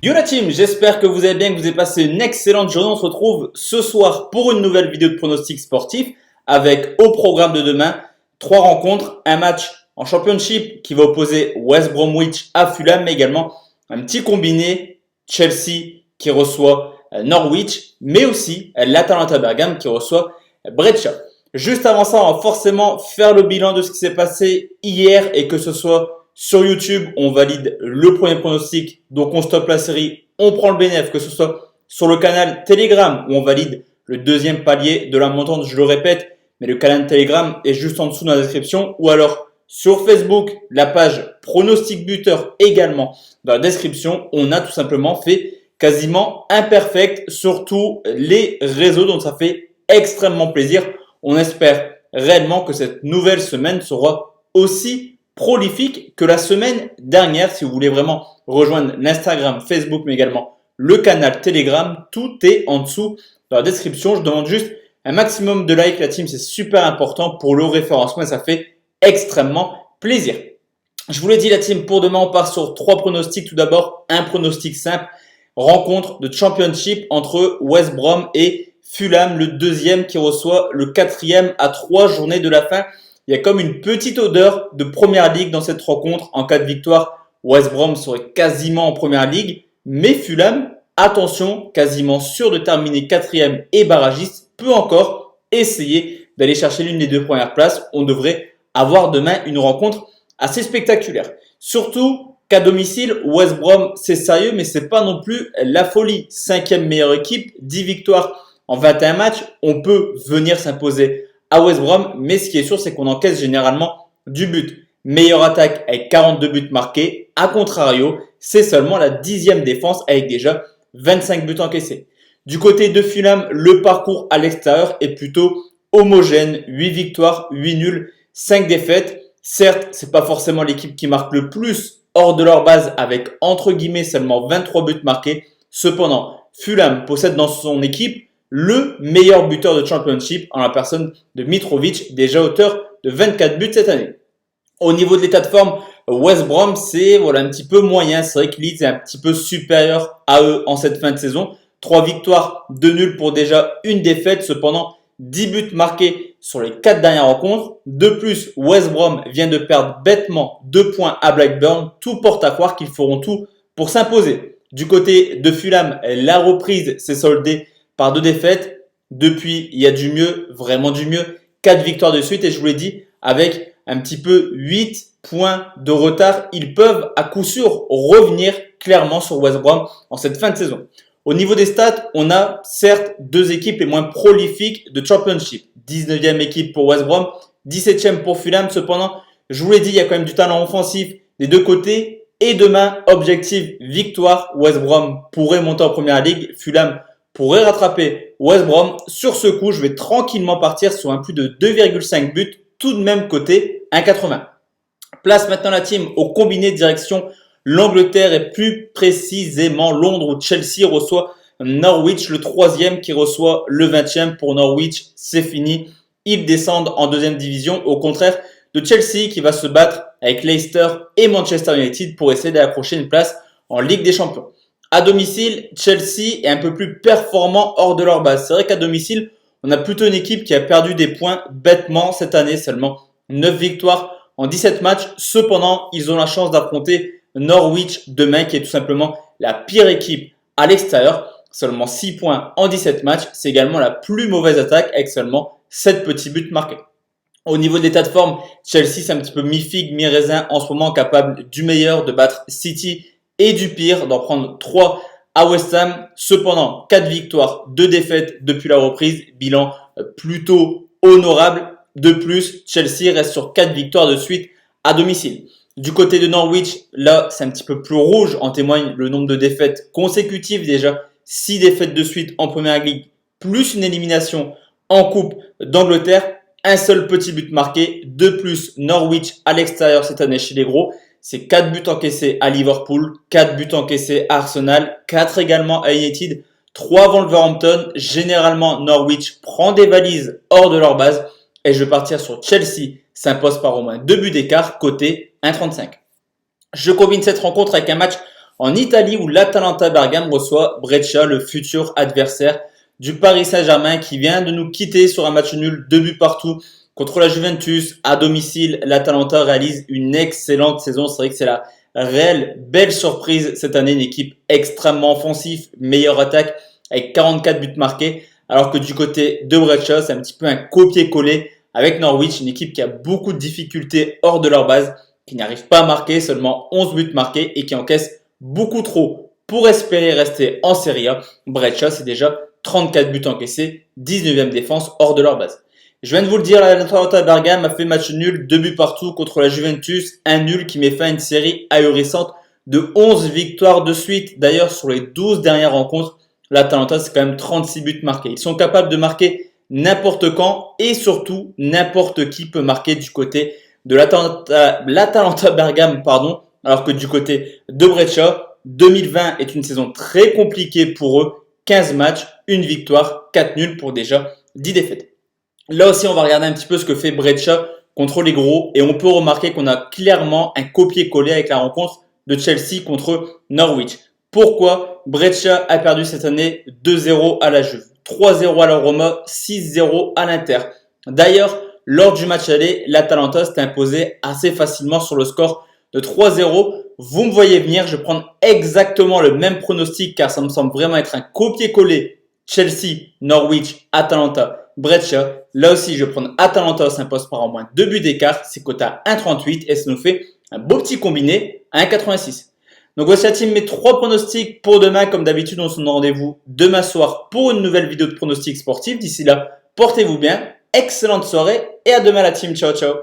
Yo la team, j'espère que vous allez bien, que vous avez passé une excellente journée. On se retrouve ce soir pour une nouvelle vidéo de pronostic sportif avec au programme de demain 3 rencontres, un match en Championship qui va opposer West Bromwich à Fulham, mais également un petit combiné Chelsea qui reçoit Norwich, mais aussi l'Atalanta Bergame qui reçoit Brescia. Juste avant ça, on va forcément faire le bilan de ce qui s'est passé hier et que ce soit sur YouTube, on valide le premier pronostic, donc on stoppe la série, on prend le bénéfice, que ce soit sur le canal Telegram où on valide le deuxième palier de la montante, je le répète, mais le canal Telegram est juste en dessous dans la description, ou alors sur Facebook, la page pronostic buteur également dans la description. On a tout simplement fait quasiment imperfect sur tous les réseaux, donc ça fait extrêmement plaisir. On espère réellement que cette nouvelle semaine sera aussi prolifique que la semaine dernière. Si vous voulez vraiment rejoindre l'Instagram, Facebook, mais également le canal Telegram, tout est en dessous dans la description. Je demande juste un maximum de likes, la team, c'est super important pour le référencement et ça fait extrêmement plaisir. Je vous l'ai dit, la team, pour demain, on part sur 3 pronostics. Tout d'abord, un pronostic simple, rencontre de Championship entre West Brom et Fulham, le deuxième qui reçoit le quatrième à 3 journées de la fin. Il y a comme une petite odeur de Première Ligue dans cette rencontre. En cas de victoire, West Brom serait quasiment en Première Ligue. Mais Fulham, attention, quasiment sûr de terminer quatrième et barragiste, peut encore essayer d'aller chercher l'une des 2 premières places. On devrait avoir demain une rencontre assez spectaculaire. Surtout qu'à domicile, West Brom, c'est sérieux, mais c'est pas non plus la folie. 5e meilleure équipe, 10 victoires en 21 matchs. On peut venir s'imposer à West Brom, mais ce qui est sûr, c'est qu'on encaisse généralement du but. Meilleure attaque avec 42 buts marqués. A contrario, c'est seulement la 10e défense avec déjà 25 buts encaissés. Du côté de Fulham, le parcours à l'extérieur est plutôt homogène. 8 victoires, 8 nuls, 5 défaites. Certes, c'est pas forcément l'équipe qui marque le plus hors de leur base avec entre guillemets seulement 23 buts marqués. Cependant, Fulham possède dans son équipe le meilleur buteur de Championship en la personne de Mitrovic, déjà auteur de 24 buts cette année. Au niveau de l'état de forme, West Brom, c'est un petit peu moyen. C'est vrai que Leeds est un petit peu supérieur à eux en cette fin de saison. 3 victoires, 2 nuls pour déjà une défaite. Cependant, 10 buts marqués sur les 4 dernières rencontres. De plus, West Brom vient de perdre bêtement 2 points à Blackburn. Tout porte à croire qu'ils feront tout pour s'imposer. Du côté de Fulham, la reprise s'est soldée par 2 défaites. Depuis, il y a du mieux, vraiment du mieux. 4 victoires de suite et je vous l'ai dit, avec un petit peu 8 points de retard, ils peuvent à coup sûr revenir clairement sur West Brom en cette fin de saison. Au niveau des stats, on a certes 2 équipes les moins prolifiques de Championship. 19e équipe pour West Brom, 17e pour Fulham. Cependant, je vous l'ai dit, il y a quand même du talent offensif des 2 côtés. Et demain, objectif victoire. West Brom pourrait monter en Première Ligue. Fulham pourrait rattraper West Brom. Sur ce coup, je vais tranquillement partir sur un plus de 2,5 buts, tout de même côté 1,80. Place maintenant la team au combiné de direction l'Angleterre et plus précisément Londres où Chelsea reçoit Norwich, le 3e qui reçoit le 20e. Pour Norwich, c'est fini. Ils descendent en 2e division, au contraire de Chelsea qui va se battre avec Leicester et Manchester United pour essayer d'accrocher une place en Ligue des Champions. À domicile, Chelsea est un peu plus performant hors de leur base. C'est vrai qu'à domicile, on a plutôt une équipe qui a perdu des points bêtement cette année. Seulement 9 victoires en 17 matchs. Cependant, ils ont la chance d'affronter Norwich demain qui est tout simplement la pire équipe à l'extérieur. Seulement 6 points en 17 matchs. C'est également la plus mauvaise attaque avec seulement 7 petits buts marqués. Au niveau de l'état de forme, Chelsea c'est un petit peu mi-figue, mi-raisin en ce moment, capable du meilleur, de battre City et du pire, d'en prendre 3 à West Ham. Cependant, 4 victoires, 2 défaites depuis la reprise. Bilan plutôt honorable. De plus, Chelsea reste sur 4 victoires de suite à domicile. Du côté de Norwich, là, c'est un petit peu plus rouge. En témoigne le nombre de défaites consécutives. Déjà, 6 défaites de suite en Première Ligue, plus une élimination en Coupe d'Angleterre. Un seul petit but marqué. De plus, Norwich à l'extérieur cette année chez les gros. C'est 4 buts encaissés à Liverpool, 4 buts encaissés à Arsenal, 4 également à United, 3 à Wolverhampton. Généralement, Norwich prend des valises hors de leur base. Et je vais partir sur Chelsea, s'impose par au moins 2 buts d'écart, côté 1,35. Je combine cette rencontre avec un match en Italie où l'Atalanta Bergame reçoit Brescia, le futur adversaire du Paris Saint-Germain qui vient de nous quitter sur un match nul, 2 buts partout contre la Juventus. À domicile, l'Atalanta réalise une excellente saison. C'est vrai que c'est la réelle belle surprise cette année, une équipe extrêmement offensive, meilleure attaque avec 44 buts marqués, alors que du côté de Brescia, c'est un petit peu un copier-coller avec Norwich, une équipe qui a beaucoup de difficultés hors de leur base, qui n'arrive pas à marquer, seulement 11 buts marqués et qui encaisse beaucoup trop pour espérer rester en Serie A. Brescia, c'est déjà 34 buts encaissés, 19e défense hors de leur base. Je viens de vous le dire, l'Atalanta Bergame a fait match nul, 2 buts partout contre la Juventus, un nul qui met fin à une série ahurissante de 11 victoires de suite. D'ailleurs, sur les 12 dernières rencontres, l'Atalanta, c'est quand même 36 buts marqués. Ils sont capables de marquer n'importe quand et surtout n'importe qui peut marquer du côté de l'Atalanta Bergame, alors que du côté de Brescia, 2020 est une saison très compliquée pour eux. 15 matchs, 1 victoire, 4 nuls pour déjà 10 défaites. Là aussi, on va regarder un petit peu ce que fait Brescia contre les gros et on peut remarquer qu'on a clairement un copier-coller avec la rencontre de Chelsea contre Norwich. Pourquoi Brescia a perdu cette année 2-0 à la Juve, 3-0 à la Roma, 6-0 à l'Inter. D'ailleurs, lors du match aller, l'Atalanta s'est imposé assez facilement sur le score de 3-0. Vous me voyez venir, je vais prendre exactement le même pronostic car ça me semble vraiment être un copier-coller. Chelsea, Norwich, Atalanta, Brescia. Là aussi, je vais prendre Atalanta s'impose par au moins 2 buts d'écart. C'est coté à 1,38 et ça nous fait un beau petit combiné à 1,86. Donc voici la team, mes 3 pronostics pour demain. Comme d'habitude, on se donne rendez-vous demain soir pour une nouvelle vidéo de pronostics sportifs. D'ici là, portez-vous bien, excellente soirée et à demain la team. Ciao, ciao.